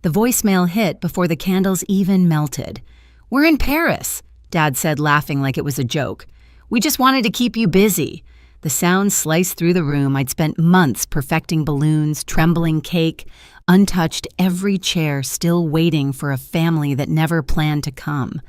The voicemail hit before the candles even melted. "We're in Paris," Dad said, laughing like it was a joke. "We just wanted to keep you busy." The sound sliced through the room. I'd spent months perfecting balloons, trembling cake, untouched every chair, still waiting for a family that never planned to come.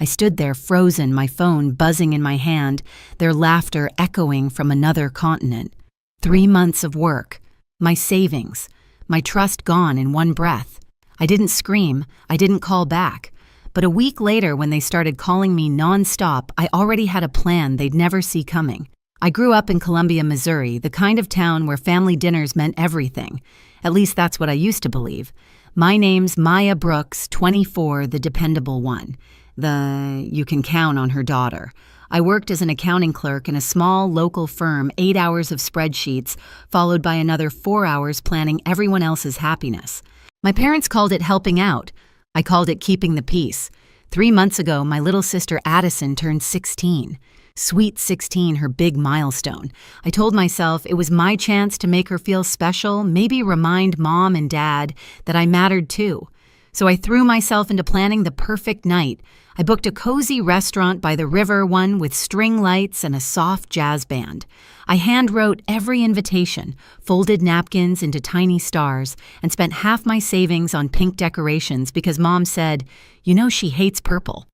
I stood there frozen, my phone buzzing in my hand, their laughter echoing from another continent. 3 months of work, my savings, my trust gone in one breath. I didn't scream, I didn't call back. But a week later, when they started calling me nonstop, I already had a plan they'd never see coming. I grew up in Columbia, Missouri, the kind of town where family dinners meant everything. At least that's what I used to believe. My name's Maya Brooks, 24, the dependable one. You can count on her daughter. I worked as an accounting clerk in a small local firm, 8 hours of spreadsheets, followed by another 4 hours planning everyone else's happiness. My parents called it helping out. I called it keeping the peace. 3 months ago, my little sister Addison turned 16. Sweet 16, her big milestone. I told myself it was my chance to make her feel special, maybe remind Mom and Dad that I mattered too. So I threw myself into planning the perfect night. I booked a cozy restaurant by the river, one with string lights and a soft jazz band. I hand-wrote every invitation, folded napkins into tiny stars, and spent half my savings on pink decorations because Mom said, "You know she hates purple."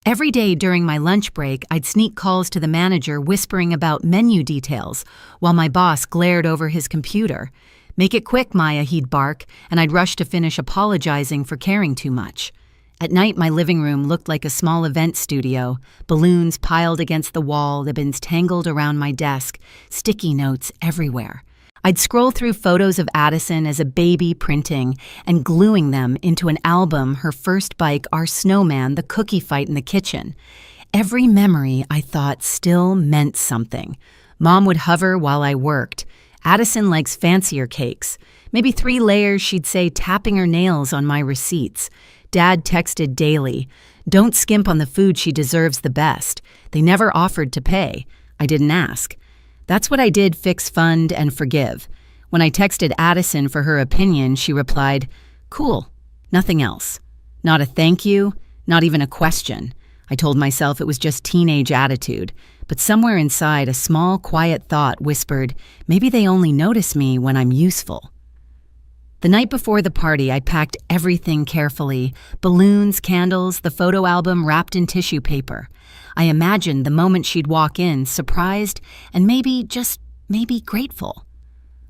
Every day during my lunch break, I'd sneak calls to the manager whispering about menu details while my boss glared over his computer. "Make it quick, Maya," he'd bark, and I'd rush to finish apologizing for caring too much. At night, my living room looked like a small event studio, balloons piled against the wall, ribbons tangled around my desk, sticky notes everywhere. I'd scroll through photos of Addison as a baby printing and gluing them into an album, her first bike, our snowman, the cookie fight in the kitchen. Every memory, I thought, still meant something. Mom would hover while I worked. Addison likes fancier cakes. Maybe 3 layers, she'd say, tapping her nails on my receipts. Dad texted daily, "Don't skimp on the food, she deserves the best." They never offered to pay. I didn't ask. That's what I did, fix, fund, and forgive. When I texted Addison for her opinion, she replied, "Cool, nothing else." Not a thank you, not even a question. I told myself it was just teenage attitude, but somewhere inside, a small, quiet thought whispered, maybe they only notice me when I'm useful. The night before the party, I packed everything carefully, balloons, candles, the photo album wrapped in tissue paper. I imagined the moment she'd walk in, surprised and maybe, just maybe, grateful.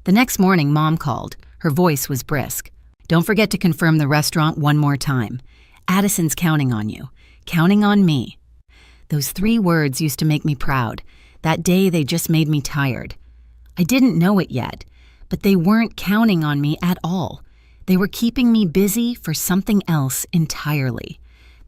The next morning, Mom called. Her voice was brisk. "Don't forget to confirm the restaurant one more time. Addison's counting on you. Counting on me." Those 3 words used to make me proud. That day, they just made me tired. I didn't know it yet, but they weren't counting on me at all. They were keeping me busy for something else entirely.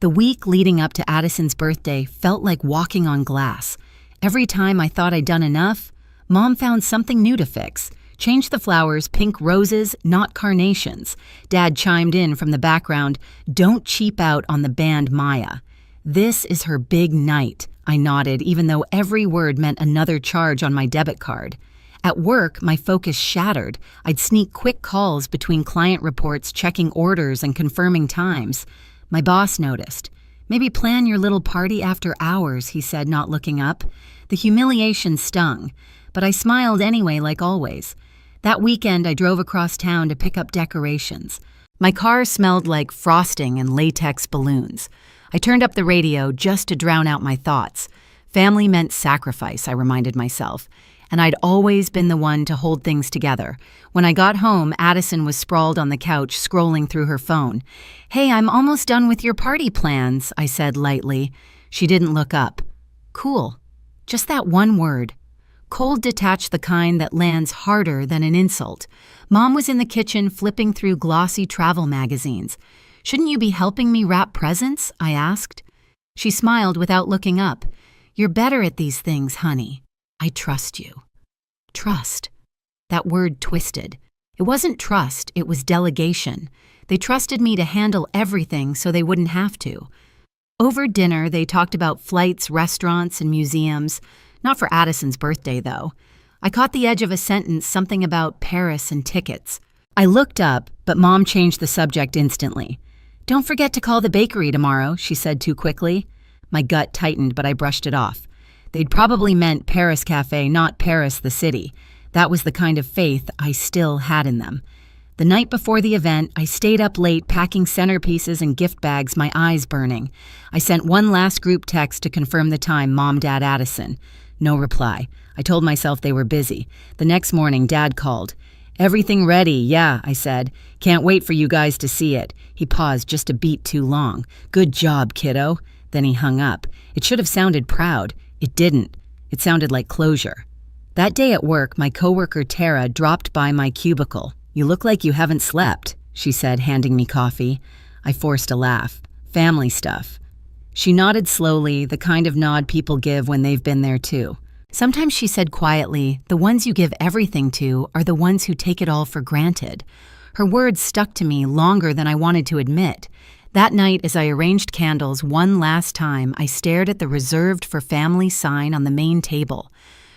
The week leading up to Addison's birthday felt like walking on glass. Every time I thought I'd done enough, Mom found something new to fix. Change the flowers, pink roses, not carnations. Dad chimed in from the background, "Don't cheap out on the band Maya." "This is her big night," I nodded, even though every word meant another charge on my debit card. At work, my focus shattered. I'd sneak quick calls between client reports, checking orders and confirming times. My boss noticed. "Maybe plan your little party after hours," he said, not looking up. The humiliation stung, but I smiled anyway, like always. That weekend, I drove across town to pick up decorations. My car smelled like frosting and latex balloons. I turned up the radio just to drown out my thoughts. Family meant sacrifice, I reminded myself. And I'd always been the one to hold things together. When I got home, Addison was sprawled on the couch, scrolling through her phone. "Hey, I'm almost done with your party plans," I said lightly. She didn't look up. Cool. Just that one word. Cold detached, the kind that lands harder than an insult. Mom was in the kitchen flipping through glossy travel magazines. "Shouldn't you be helping me wrap presents?" I asked. She smiled without looking up. "You're better at these things, honey. I trust you." Trust. That word twisted. It wasn't trust, it was delegation. They trusted me to handle everything so they wouldn't have to. Over dinner, they talked about flights, restaurants, and museums. Not for Addison's birthday, though. I caught the edge of a sentence, something about Paris and tickets. I looked up, but Mom changed the subject instantly. "Don't forget to call the bakery tomorrow," she said too quickly. My gut tightened, but I brushed it off. They'd probably meant Paris Cafe, not Paris the city. That was the kind of faith I still had in them. The night before the event, I stayed up late packing centerpieces and gift bags, my eyes burning. I sent one last group text to confirm the time, Mom, Dad, Addison. No reply. I told myself they were busy. The next morning, Dad called. "Everything ready, yeah," I said. "Can't wait for you guys to see it." He paused just a beat too long. "Good job, kiddo." Then he hung up. It should have sounded proud. It didn't. It sounded like closure. That day at work, my coworker Tara dropped by my cubicle. "You look like you haven't slept," she said, handing me coffee. I forced a laugh. "Family stuff." She nodded slowly, the kind of nod people give when they've been there too. Sometimes she said quietly, "The ones you give everything to are the ones who take it all for granted." Her words stuck to me longer than I wanted to admit. That night, as I arranged candles one last time, I stared at the "Reserved for Family" sign on the main table.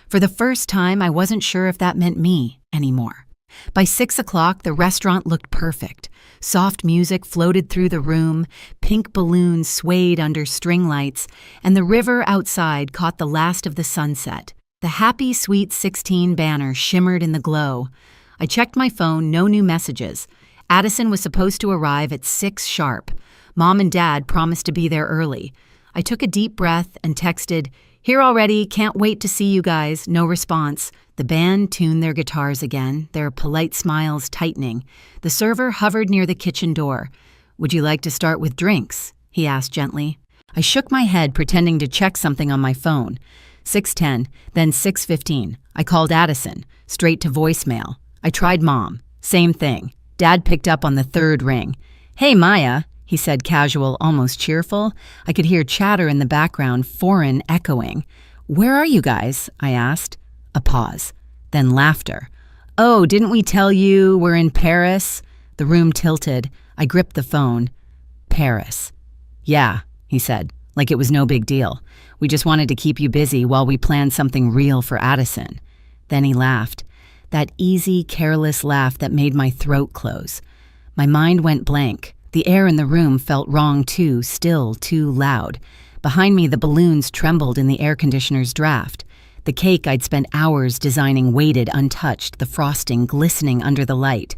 For the first time, I wasn't sure if that meant me anymore. By 6 o'clock, the restaurant looked perfect. Soft music floated through the room, pink balloons swayed under string lights, and the river outside caught the last of the sunset. The Happy Sweet 16 banner shimmered in the glow. I checked my phone, no new messages. Addison was supposed to arrive at 6 sharp. Mom and Dad promised to be there early. I took a deep breath and texted, "Here already, can't wait to see you guys." No response. The band tuned their guitars again, their polite smiles tightening. The server hovered near the kitchen door. "Would you like to start with drinks?" he asked gently. I shook my head, pretending to check something on my phone. 6:10, then 6:15. I called Addison, straight to voicemail. I tried Mom. Same thing. Dad picked up on the third ring. "Hey, Maya," he said, casual, almost cheerful. I could hear chatter in the background, foreign echoing. "Where are you guys?" I asked. A pause. Then laughter. "Oh, didn't we tell you we're in Paris?" The room tilted. I gripped the phone. "Paris." "Yeah," he said, like it was no big deal. "We just wanted to keep you busy while we planned something real for Addison." Then he laughed. That easy, careless laugh that made my throat close. My mind went blank. The air in the room felt wrong too, still too loud. Behind me, the balloons trembled in the air conditioner's draft. The cake I'd spent hours designing waited untouched, the frosting glistening under the light.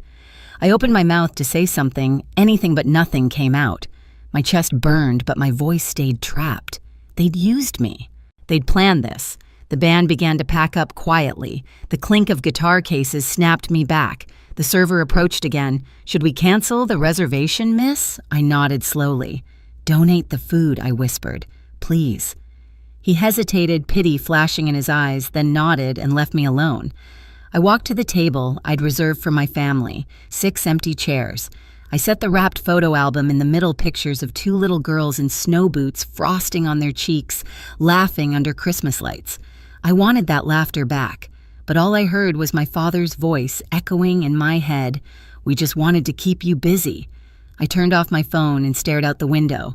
I opened my mouth to say something, anything but nothing came out. My chest burned, but my voice stayed trapped. They'd used me. They'd planned this. The band began to pack up quietly. The clink of guitar cases snapped me back. The server approached again. "Should we cancel the reservation, miss?" I nodded slowly. "Donate the food," I whispered. "Please." He hesitated, pity flashing in his eyes, then nodded and left me alone. I walked to the table I'd reserved for my family, 6 empty chairs. I set the wrapped photo album in the middle, pictures of 2 little girls in snow boots, frosting on their cheeks, laughing under Christmas lights. I wanted that laughter back, but all I heard was my father's voice echoing in my head. "We just wanted to keep you busy." I turned off my phone and stared out the window.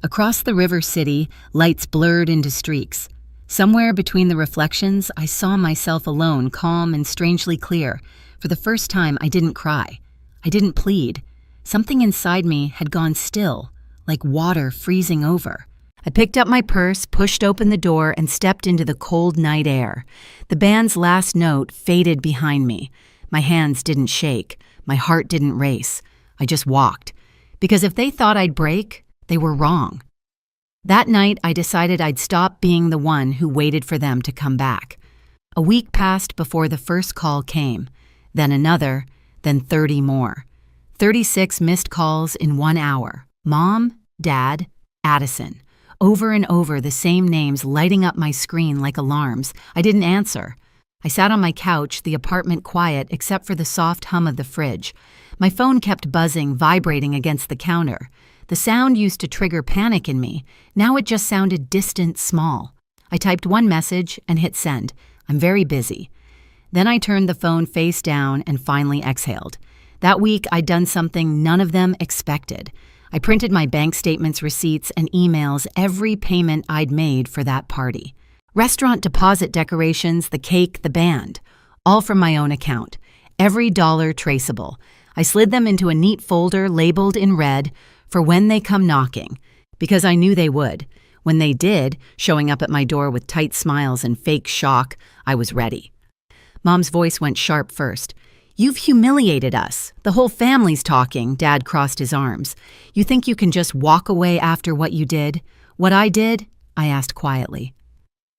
Across the river city, lights blurred into streaks. Somewhere between the reflections, I saw myself alone, calm and strangely clear. For the first time, I didn't cry. I didn't plead. Something inside me had gone still, like water freezing over. I picked up my purse, pushed open the door, and stepped into the cold night air. The band's last note faded behind me. My hands didn't shake. My heart didn't race. I just walked. Because if they thought I'd break, they were wrong. That night, I decided I'd stop being the one who waited for them to come back. A week passed before the first call came, then another, then 30 more. 36 missed calls in 1 hour. Mom, Dad, Addison. Over and over, the same names lighting up my screen like alarms. I didn't answer. I sat on my couch, the apartment quiet except for the soft hum of the fridge. My phone kept buzzing, vibrating against the counter. The sound used to trigger panic in me. Now it just sounded distant, small. I typed one message and hit send. "I'm very busy." Then I turned the phone face down and finally exhaled. That week, I'd done something none of them expected. I printed my bank statements, receipts, and emails, every payment I'd made for that party. Restaurant deposit decorations, the cake, the band. All from my own account. Every dollar traceable. I slid them into a neat folder labeled in red for when they come knocking, because I knew they would. When they did, showing up at my door with tight smiles and fake shock, I was ready. Mom's voice went sharp first. "You've humiliated us. The whole family's talking." Dad crossed his arms. "You think you can just walk away after what you did?" "What I did?" I asked quietly.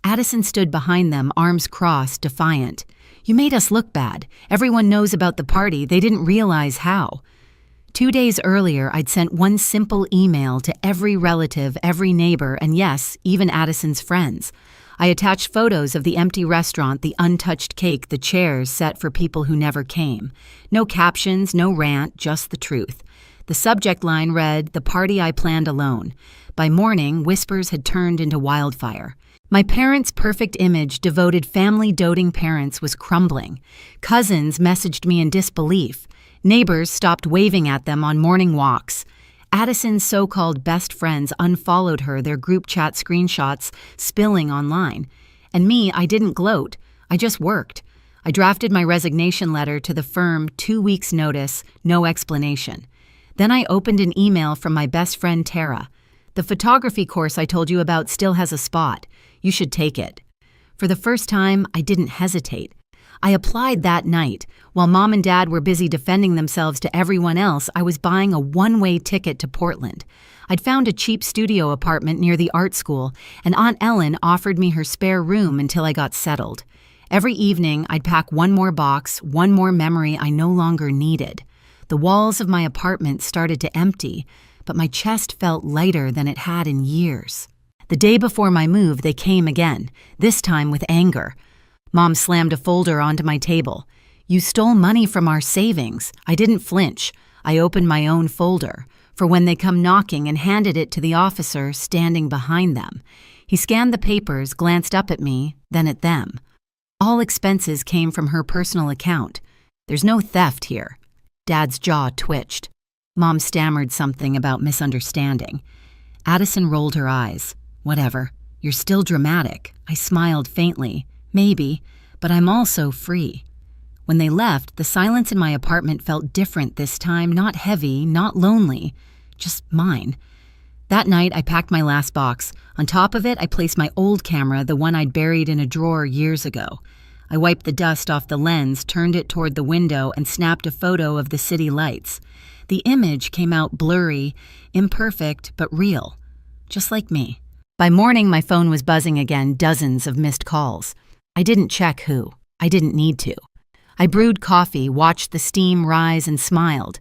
Addison stood behind them, arms crossed, defiant. "You made us look bad. Everyone knows about the party. They didn't realize how." 2 days earlier, I'd sent one simple email to every relative, every neighbor, and yes, even Addison's friends. I attached photos of the empty restaurant, the untouched cake, the chairs set for people who never came. No captions, no rant, just the truth. The subject line read, "The party I planned alone." By morning, whispers had turned into wildfire. My parents' perfect image, devoted family doting parents, was crumbling. Cousins messaged me in disbelief. Neighbors stopped waving at them on morning walks. Addison's so-called best friends unfollowed her, their group chat screenshots spilling online. And me, I didn't gloat. I just worked. I drafted my resignation letter to the firm, 2 weeks' notice, no explanation. Then I opened an email from my best friend Tara. "The photography course I told you about still has a spot. You should take it." For the first time, I didn't hesitate. I applied that night. While Mom and Dad were busy defending themselves to everyone else, I was buying a one-way ticket to Portland. I'd found a cheap studio apartment near the art school, and Aunt Ellen offered me her spare room until I got settled. Every evening, I'd pack one more box, one more memory I no longer needed. The walls of my apartment started to empty, but my chest felt lighter than it had in years. The day before my move, they came again, this time with anger. Mom slammed a folder onto my table. "You stole money from our savings." I didn't flinch. I opened my own folder, for when they come knocking, and handed it to the officer standing behind them. He scanned the papers, glanced up at me, then at them. All expenses came from her personal account. "There's no theft here." Dad's jaw twitched. Mom stammered something about misunderstanding. Addison rolled her eyes. "Whatever. You're still dramatic." I smiled faintly. "Maybe, but I'm also free." When they left, the silence in my apartment felt different this time, not heavy, not lonely, just mine. That night, I packed my last box. On top of it, I placed my old camera, the one I'd buried in a drawer years ago. I wiped the dust off the lens, turned it toward the window, and snapped a photo of the city lights. The image came out blurry, imperfect, but real, just like me. By morning, my phone was buzzing again, dozens of missed calls. I didn't check who. I didn't need to. I brewed coffee, watched the steam rise, and smiled.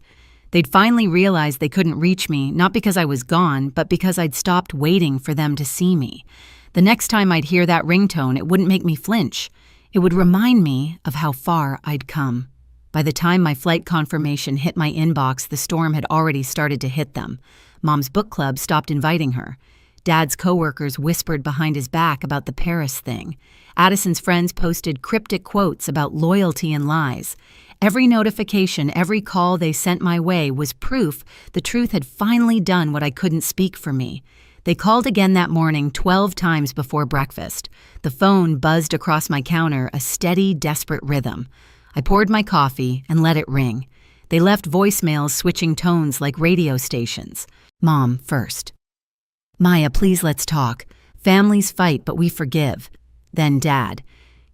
They'd finally realized they couldn't reach me, not because I was gone, but because I'd stopped waiting for them to see me. The next time I'd hear that ringtone, it wouldn't make me flinch. It would remind me of how far I'd come. By the time my flight confirmation hit my inbox, the storm had already started to hit them. Mom's book club stopped inviting her. Dad's coworkers whispered behind his back about the Paris thing. Addison's friends posted cryptic quotes about loyalty and lies. Every notification, every call they sent my way was proof the truth had finally done what I couldn't speak for me. They called again that morning 12 times before breakfast. The phone buzzed across my counter, a steady, desperate rhythm. I poured my coffee and let it ring. They left voicemails switching tones like radio stations. Mom first. "Maya, please let's talk. Families fight, but we forgive." Then Dad.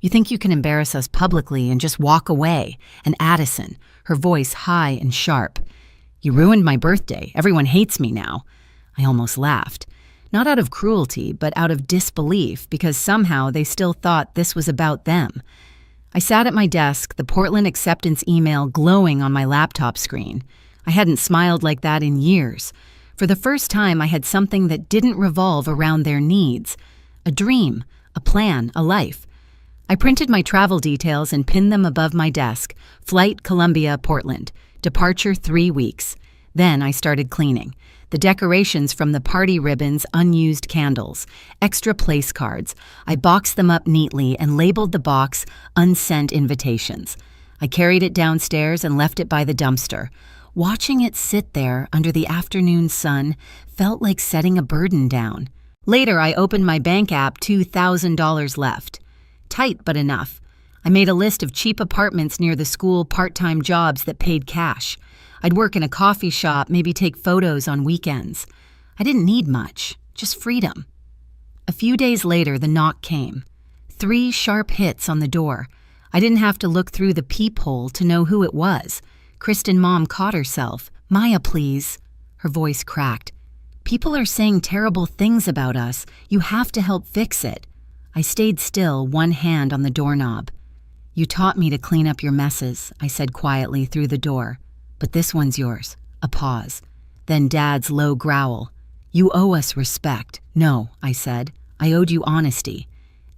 "You think you can embarrass us publicly and just walk away?" And Addison, her voice high and sharp. "You ruined my birthday. Everyone hates me now." I almost laughed. Not out of cruelty, but out of disbelief, because somehow they still thought this was about them. I sat at my desk, the Portland acceptance email glowing on my laptop screen. I hadn't smiled like that in years. For the first time, I had something that didn't revolve around their needs. A dream, a plan, a life. I printed my travel details and pinned them above my desk. Flight Columbia, Portland. Departure 3 weeks. Then I started cleaning. The decorations from the party ribbons, unused candles, extra place cards. I boxed them up neatly and labeled the box "Unsent Invitations." I carried it downstairs and left it by the dumpster. Watching it sit there under the afternoon sun felt like setting a burden down. Later, I opened my bank app, $2,000 left. Tight, but enough. I made a list of cheap apartments near the school, part-time jobs that paid cash. I'd work in a coffee shop, maybe take photos on weekends. I didn't need much, just freedom. A few days later, the knock came. 3 sharp hits on the door. I didn't have to look through the peephole to know who it was. Kristen Mom caught herself. "Maya, please." Her voice cracked. "People are saying terrible things about us. You have to help fix it." I stayed still, one hand on the doorknob. "You taught me to clean up your messes," I said quietly through the door. "But this one's yours." A pause. Then Dad's low growl. "You owe us respect." "No," I said. "I owed you honesty."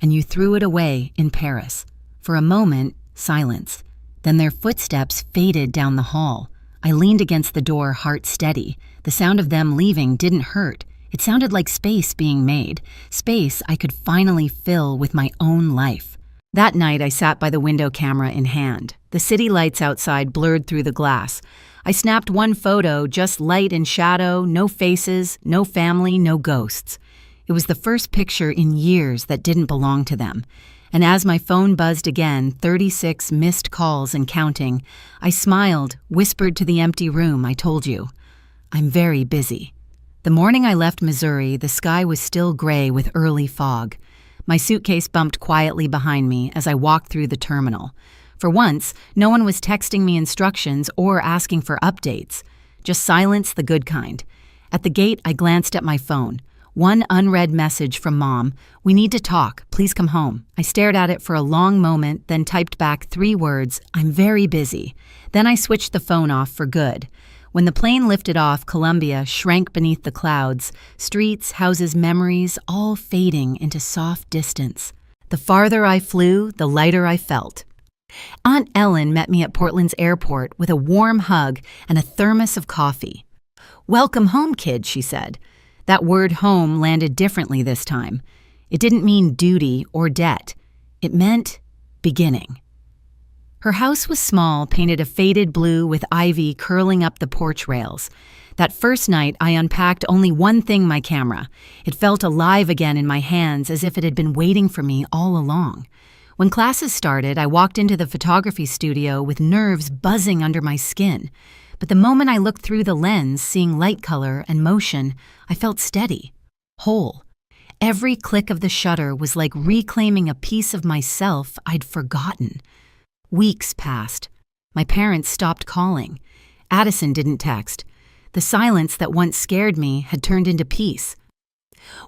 "And you threw it away in Paris." For a moment, silence. Then their footsteps faded down the hall. I leaned against the door, heart steady. The sound of them leaving didn't hurt. It sounded like space being made, space I could finally fill with my own life. That night, I sat by the window, camera in hand. The city lights outside blurred through the glass. I snapped one photo, just light and shadow, no faces, no family, no ghosts. It was the first picture in years that didn't belong to them. And as my phone buzzed again, 36 missed calls and counting, I smiled, whispered to the empty room, "I told you. I'm very busy." The morning I left Missouri, the sky was still gray with early fog. My suitcase bumped quietly behind me as I walked through the terminal. For once, no one was texting me instructions or asking for updates. Just silence, the good kind. At the gate, I glanced at my phone. One unread message from Mom. "We need to talk. Please come home." I stared at it for a long moment, then typed back 3 words, "I'm very busy." Then I switched the phone off for good. When the plane lifted off, Columbia shrank beneath the clouds, streets, houses, memories, all fading into soft distance. The farther I flew, the lighter I felt. Aunt Ellen met me at Portland's airport with a warm hug and a thermos of coffee. "Welcome home, kid," she said. That word home landed differently this time. It didn't mean duty or debt. It meant beginning. Her house was small, painted a faded blue with ivy curling up the porch rails. That first night, I unpacked only one thing, my camera. It felt alive again in my hands as if it had been waiting for me all along. When classes started, I walked into the photography studio with nerves buzzing under my skin. But the moment I looked through the lens, seeing light color and motion, I felt steady, whole. Every click of the shutter was like reclaiming a piece of myself I'd forgotten. Weeks passed. My parents stopped calling. Addison didn't text. The silence that once scared me had turned into peace.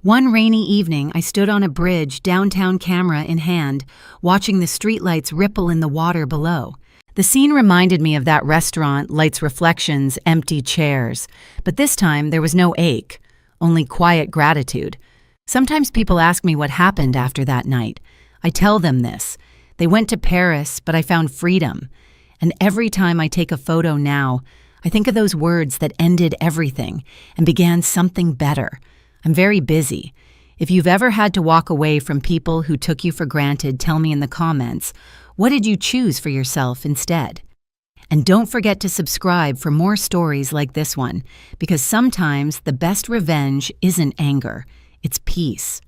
One rainy evening, I stood on a bridge, downtown, camera in hand, watching the streetlights ripple in the water below. The scene reminded me of that restaurant, lights, reflections, empty chairs. But this time, there was no ache, only quiet gratitude. Sometimes people ask me what happened after that night. I tell them this. They went to Paris, but I found freedom. And every time I take a photo now, I think of those words that ended everything and began something better. I'm very busy. If you've ever had to walk away from people who took you for granted, tell me in the comments, what did you choose for yourself instead? And don't forget to subscribe for more stories like this one, because sometimes the best revenge isn't anger, it's peace.